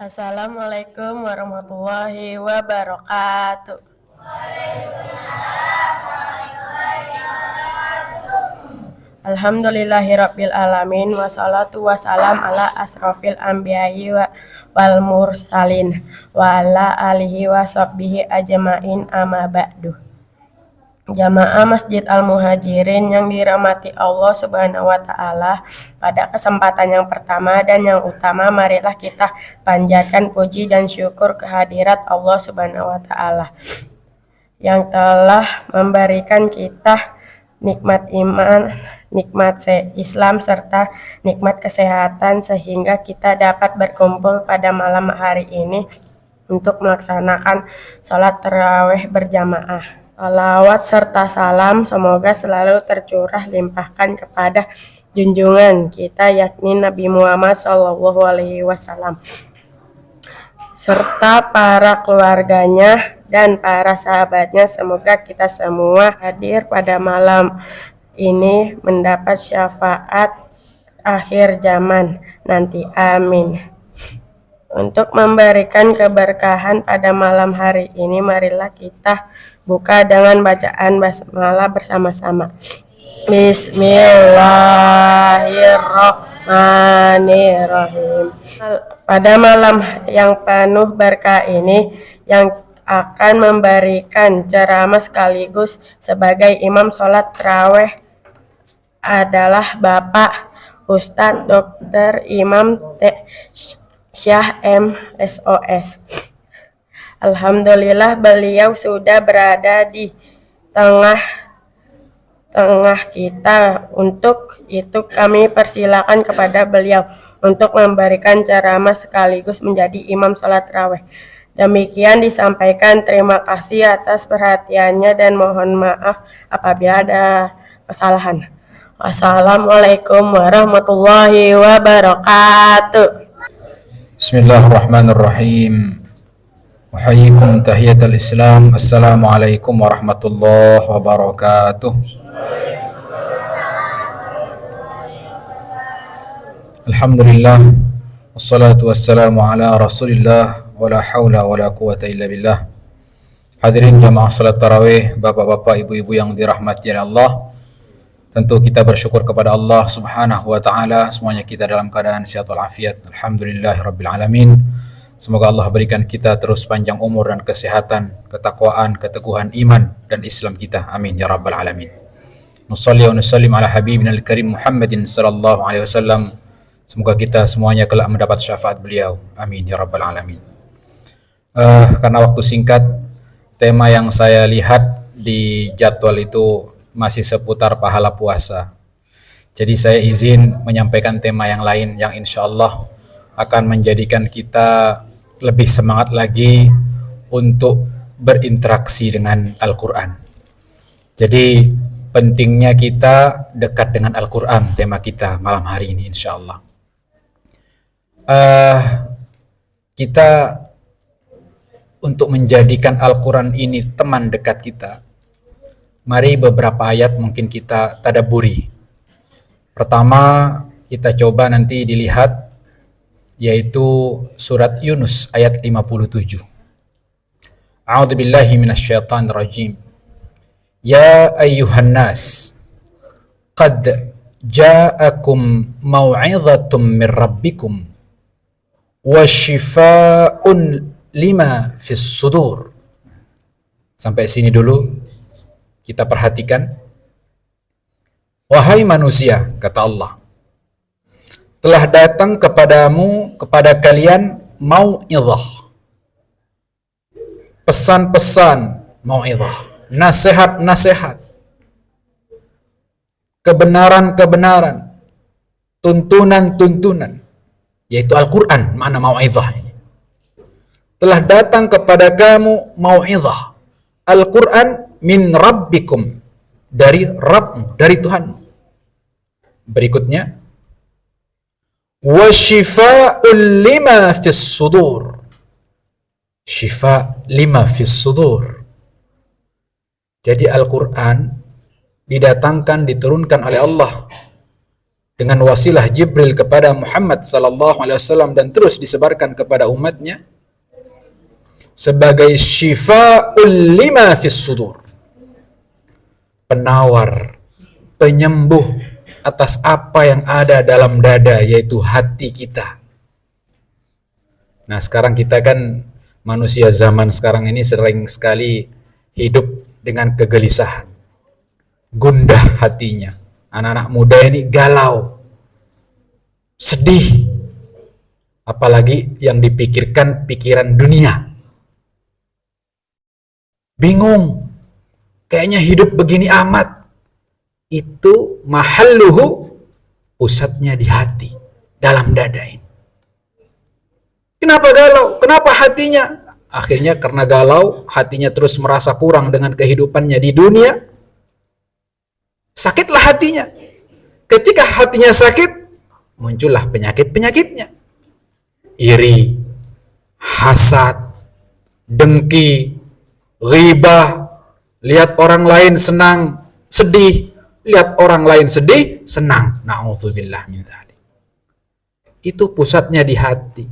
Assalamualaikum warahmatullahi wabarakatuh. Alhamdulillahirabbil alamin wassalatu wassalam ala asrofil anbiya'i wal mursalin wa ala alihi wa sahbihi ajmain amma ba'du. Jamaah Masjid Al-Muhajirin yang dirahmati Allah Subhanahu wa Ta'ala, pada kesempatan yang pertama dan yang utama, marilah kita panjatkan puji dan syukur kehadirat Allah Subhanahu wa Ta'ala yang telah memberikan kita nikmat iman, nikmat Islam, serta nikmat kesehatan, sehingga kita dapat berkumpul pada malam hari ini untuk melaksanakan sholat tarawih berjamaah. Salawat serta salam semoga selalu tercurah limpahkan kepada junjungan kita, yakni Nabi Muhammad SAW, serta para keluarganya dan para sahabatnya. Semoga kita semua hadir pada malam ini mendapat syafaat akhir zaman nanti. Amin. Untuk memberikan keberkahan pada malam hari ini, marilah kita buka dengan bacaan basmalah bersama-sama. Bismillahirrahmanirrahim. Pada malam yang penuh berkah ini, yang akan memberikan ceramah sekaligus sebagai imam sholat tarawih adalah Bapak Ustadz Dr. Imam Syah M.Sos. Alhamdulillah beliau sudah berada di tengah kita. Untuk itu kami persilakan kepada beliau untuk memberikan ceramah sekaligus menjadi imam sholat tarawih. Demikian disampaikan. Terima kasih atas perhatiannya dan mohon maaf apabila ada kesalahan. Wassalamualaikum warahmatullahi wabarakatuh. Bismillahirrahmanirrahim. Uhayyikum tahiyatul Islam. Assalamualaikum warahmatullahi wabarakatuh. Alhamdulillah, wassalatu wassalamu ala Rasulillah, wala haula wala quwata illa billah. Hadirin jamaah salat tarawih, bapak-bapak, ibu-ibu yang dirahmati oleh Allah. Tentu kita bersyukur kepada Allah Subhanahu wa Ta'ala, semuanya kita dalam keadaan sehat walafiat. Alhamdulillahirabbil alamin. Semoga Allah berikan kita terus panjang umur dan kesehatan, ketakwaan, keteguhan iman dan Islam kita. Amin ya rabbal alamin. Nusalli wa nusallim ala habibina al-karim Muhammadin sallallahu alaihi wasallam. Semoga kita semuanya kelak mendapat syafaat beliau. Amin ya rabbal alamin. Karena waktu singkat, tema yang saya lihat di jadwal itu masih seputar pahala puasa. Jadi saya izin menyampaikan tema yang lain yang insya Allah akan menjadikan kita lebih semangat lagi untuk berinteraksi dengan Al-Quran. Jadi pentingnya kita dekat dengan Al-Quran, tema kita malam hari ini insya Allah. Kita untuk menjadikan Al-Quran ini teman dekat kita, mari beberapa ayat mungkin kita tadabburi. Pertama kita coba nanti dilihat, yaitu surat Yunus ayat 57. A'udzubillahi minasyaitonir rajim. Ya ayyuhan nas, qad ja'akum mau'izatun mir rabbikum wa shifaa'un lima fis sudur. Sampai sini dulu kita perhatikan. Wahai manusia, kata Allah, telah datang kepadamu, kepada kalian mau'izah, pesan-pesan mau'izah, nasihat-nasihat, kebenaran-kebenaran, tuntunan-tuntunan, yaitu Al-Quran. Makna mau'izah ini, telah datang kepada kamu mau'izah, Al-Quran, min rabbikum, dari Rabbmu, dari Tuhanmu. Berikutnya, wa shifa'un lima fis sudur, syifa lima fis sudur. Jadi Al-Quran didatangkan, diturunkan oleh Allah dengan wasilah Jibril kepada Muhammad sallallahu alaihi wasallam dan terus disebarkan kepada umatnya sebagai syifa'ul lima fis sudur, penawar, penyembuh atas apa yang ada dalam dada, yaitu hati kita. Nah, sekarang kita kan manusia zaman sekarang ini sering sekali hidup dengan kegelisahan, gundah hatinya. Anak-anak muda ini galau, sedih, apalagi yang dipikirkan pikiran dunia. Bingung, kayaknya hidup begini amat. Itu mahalluhu, pusatnya di hati, dalam dada ini. Kenapa galau? Kenapa hatinya? Akhirnya karena galau, hatinya terus merasa kurang dengan kehidupannya di dunia. Sakitlah hatinya. Ketika hatinya sakit, muncullah penyakit-penyakitnya. Iri, hasad, dengki, ghibah, lihat orang lain senang, sedih, lihat orang lain sedih, senang. Na'udzubillah min dzalik. Itu pusatnya di hati.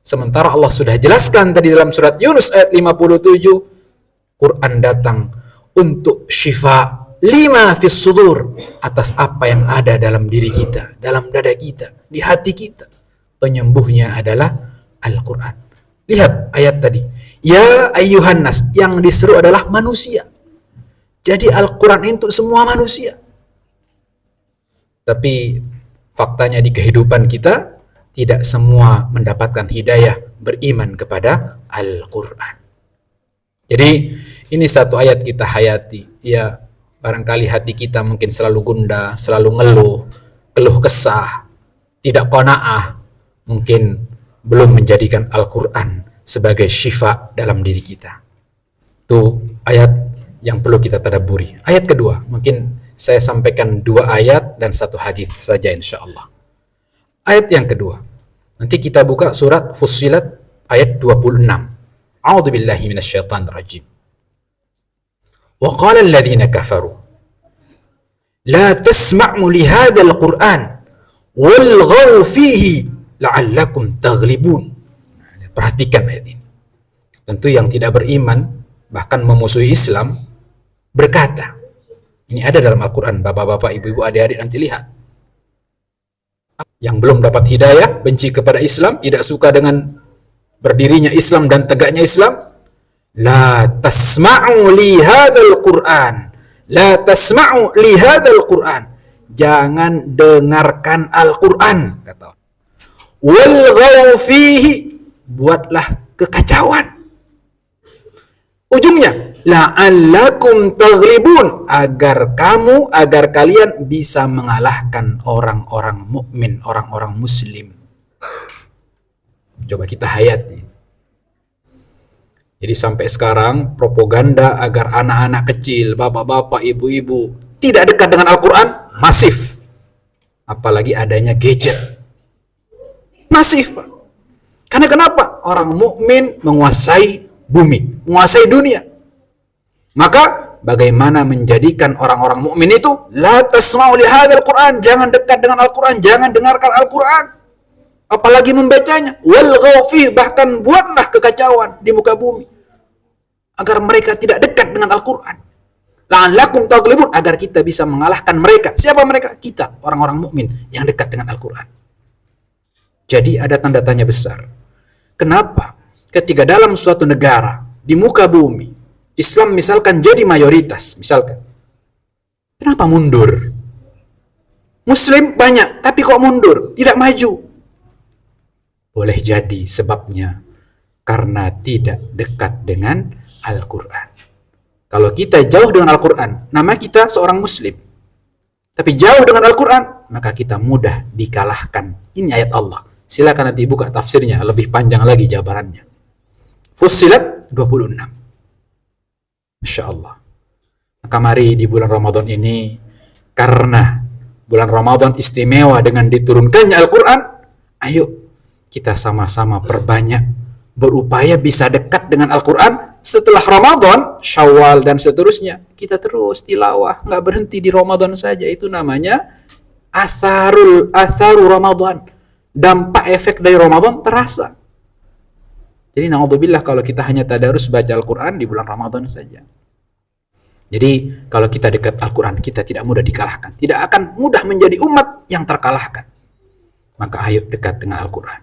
Sementara Allah sudah jelaskan tadi dalam surat Yunus ayat 57, Quran datang untuk syifa lima fis sudur, atas apa yang ada dalam diri kita, dalam dada kita, di hati kita. Penyembuhnya adalah Al-Quran. Lihat ayat tadi. Ya ayyuhan nas, yang diseru adalah manusia. Jadi Al-Quran untuk semua manusia. Tapi faktanya di kehidupan kita, tidak semua mendapatkan hidayah beriman kepada Al-Quran. Jadi ini satu ayat kita hayati. Ya, barangkali hati kita mungkin selalu gundah, selalu ngeluh, keluh kesah, tidak qanaah, mungkin belum menjadikan Al-Quran sebagai syifa dalam diri kita. Itu ayat yang perlu kita tadabburi. Ayat kedua, mungkin saya sampaikan 2 ayat dan 1 hadis saja insyaallah. Ayat yang kedua, nanti kita buka surat Fussilat ayat 26. A'udzubillahi minasyaitonir rajim. Wa qala alladziina kafaru la tasma'u li hadzal qur'an walghaw fihi la'allakum taghlibun. Perhatikan ayat ini. Tentu yang tidak beriman, bahkan memusuhi Islam, berkata, ini ada dalam Al-Quran, bapak-bapak, ibu-ibu, adik-adik, nanti lihat. Yang belum dapat hidayah, benci kepada Islam, tidak suka dengan berdirinya Islam dan tegaknya Islam, la tasma'u li hadzal Qur'an, la tasma'u li hadzal Qur'an, jangan dengarkan Al-Quran, kata. Walghaw fihi, buatlah kekacauan. Ujungnya, la'allakum taghlibun, agar kalian bisa mengalahkan orang-orang mukmin, orang-orang muslim. Coba kita hayati. Jadi sampai sekarang propaganda agar anak-anak kecil, bapak-bapak, ibu-ibu tidak dekat dengan Al-Quran masif. Apalagi adanya gadget. Masif, Pak. Karena kenapa? Orang mukmin menguasai bumi, menguasai dunia. Maka bagaimana menjadikan orang-orang mukmin itu la tasma'u li hadzal Qur'an, jangan dekat dengan Al-Qur'an, jangan dengarkan Al-Qur'an, apalagi membacanya. Wal ghawfi, bahkan buatlah kekacauan di muka bumi agar mereka tidak dekat dengan Al-Qur'an. La'allakum taghlibun, agar kita bisa mengalahkan mereka. Siapa mereka? Kita, orang-orang mukmin yang dekat dengan Al-Qur'an. Jadi ada tanda tanya besar. Kenapa ketika dalam suatu negara di muka bumi Islam misalkan jadi mayoritas, misalkan, kenapa mundur? Muslim banyak, tapi kok mundur? Tidak maju. Boleh jadi sebabnya karena tidak dekat dengan Al-Quran. Kalau kita jauh dengan Al-Quran, nama kita seorang Muslim. Tapi jauh dengan Al-Quran, maka kita mudah dikalahkan. Ini ayat Allah. Silakan nanti buka tafsirnya, lebih panjang lagi jabarannya. Fussilat 26. Masya Allah. Maka mari di bulan Ramadan ini, karena bulan Ramadan istimewa dengan diturunkannya Al-Quran, ayo kita sama-sama perbanyak berupaya bisa dekat dengan Al-Quran. Setelah Ramadan, Syawal dan seterusnya, kita terus tilawah, nggak berhenti di Ramadan saja. Itu namanya atharu Ramadan. Dampak efek dari Ramadan terasa. Jadi naudzubillah kalau kita hanya tadarus baca Al-Quran di bulan Ramadan saja. Jadi kalau kita dekat Al-Quran, kita tidak mudah dikalahkan. Tidak akan mudah menjadi umat yang terkalahkan. Maka ayo dekat dengan Al-Quran.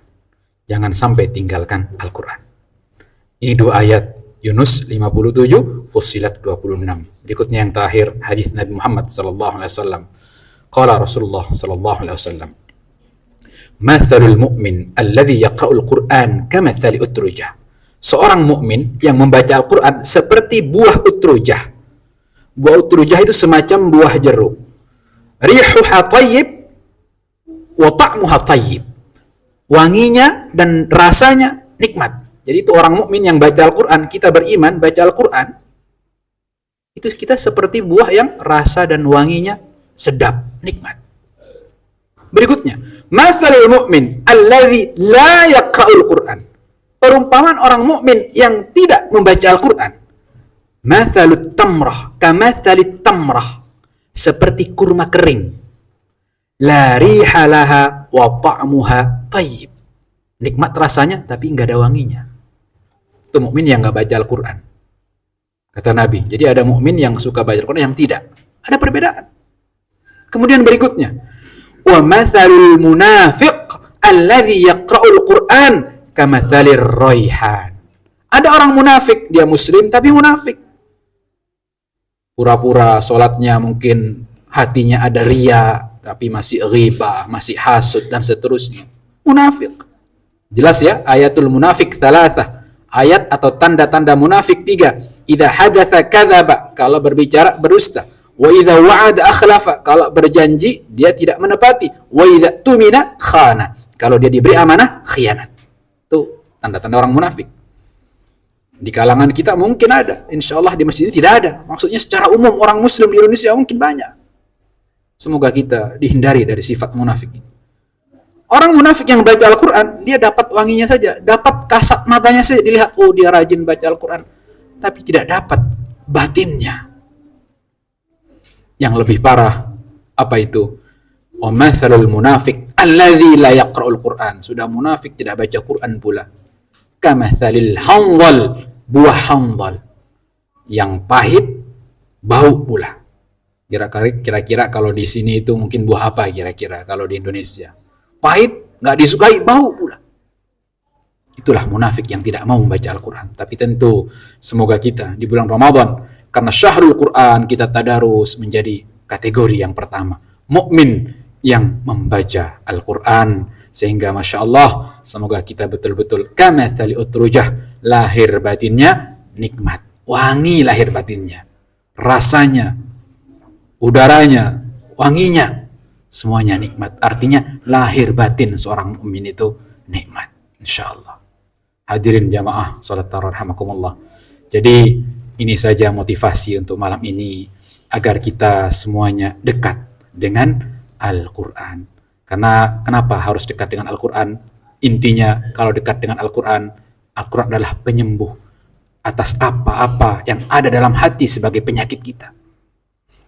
Jangan sampai tinggalkan Al-Quran. Ini 2 ayat. Yunus 57, Fussilat 26. Berikutnya yang terakhir, hadis Nabi Muhammad sallallahu alaihi wasallam. Qala Rasulullah sallallahu alaihi wasallam, "Mathalul mu'min alladhi yaqra'ul Qur'an kamathali utrujah." Seorang mukmin yang membaca Al-Qur'an seperti buah utrujah. Buah utrujah itu semacam buah jeruk. Rihuha thayyib wa ta'muha thayyib. Wanginya dan rasanya nikmat. Jadi itu orang mukmin yang baca Al-Qur'an, kita beriman baca Al-Qur'an, itu kita seperti buah yang rasa dan wanginya sedap, nikmat. Berikutnya, mathalul mu'min alladzi la yaqra'ul Qur'an. Perumpamaan orang mukmin yang tidak membaca Al-Qur'an. Mathalut tamrah kamathalit tamrah. Seperti kurma kering. La riha laha wa ta'muha thayyib. Nikmat rasanya tapi enggak ada wanginya. Itu mukmin yang enggak baca Al-Qur'an. Kata Nabi. Jadi ada mukmin yang suka baca Al-Qur'an, yang tidak. Ada perbedaan. Kemudian berikutnya, wa mathalul munafiq alladhi yaqra'ul Qur'an kamathalir raihan. Ada orang munafik, dia muslim tapi munafik. Pura-pura sholatnya mungkin hatinya ada riya, tapi masih ghibah, masih hasud dan seterusnya. Munafik. Jelas ya, ayatul munafik thalatha. Ayat atau tanda-tanda munafik 3. Idza hadatsa kadzaba, kalau berbicara berdusta. Wa idza wa'ada akhlafa, kalau berjanji dia tidak menepati. Wa idza tumina khana, kalau dia diberi amanah khianat. Itu tanda-tanda orang munafik. Di kalangan kita mungkin ada, insya Allah di masjid ini tidak ada. Maksudnya secara umum orang muslim di Indonesia mungkin banyak. Semoga kita dihindari dari sifat munafik ini. Orang munafik yang baca Al-Quran, dia dapat wanginya saja, dapat kasat matanya saja, dilihat, oh dia rajin baca Al-Quran, tapi tidak dapat batinnya. Yang lebih parah, apa itu? Wa mathalul munafik alladzi la yaqra'ul Qur'an. Sudah munafik tidak baca Quran pula. Kamathalil hanzal, buah hanzal yang pahit, bau pula. Kira-kira kalau di sini itu mungkin buah apa kira-kira kalau di Indonesia? Pahit, nggak disukai, bau pula. Itulah munafik yang tidak mau membaca Al-Quran. Tapi tentu semoga kita di bulan Ramadan, karena syahrul Quran, kita tadarus menjadi kategori yang pertama, mukmin yang membaca Al-Quran. Sehingga Masya Allah, semoga kita betul-betul kamathali utrujah, lahir batinnya nikmat, wangi lahir batinnya, rasanya, udaranya, wanginya, semuanya nikmat. Artinya lahir batin seorang mukmin itu nikmat, Insya Allah. Hadirin jamaah salat tarawih rahimakumullah. Jadi ini saja motivasi untuk malam ini, agar kita semuanya dekat dengan Al-Quran. Karena kenapa harus dekat dengan Al-Quran? Intinya kalau dekat dengan Al-Quran, Al-Quran adalah penyembuh atas apa-apa yang ada dalam hati sebagai penyakit kita.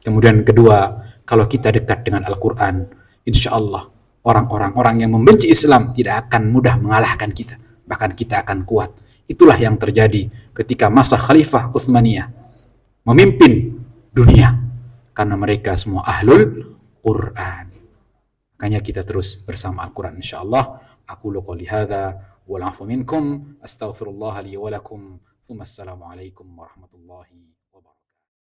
Kemudian kedua, kalau kita dekat dengan Al-Quran, insya Allah orang-orang yang membenci Islam tidak akan mudah mengalahkan kita. Bahkan kita akan kuat. Itulah yang terjadi ketika masa Khalifah Utsmaniyah memimpin dunia. Karena mereka semua ahlul Quran. Makanya kita terus bersama Al-Quran insyaAllah. Aqulu qouli hadza wal 'afwu minkum. Astaghfirullah li wa lakum. Tsumma assalamu alaikum warahmatullahi wabarakatuh.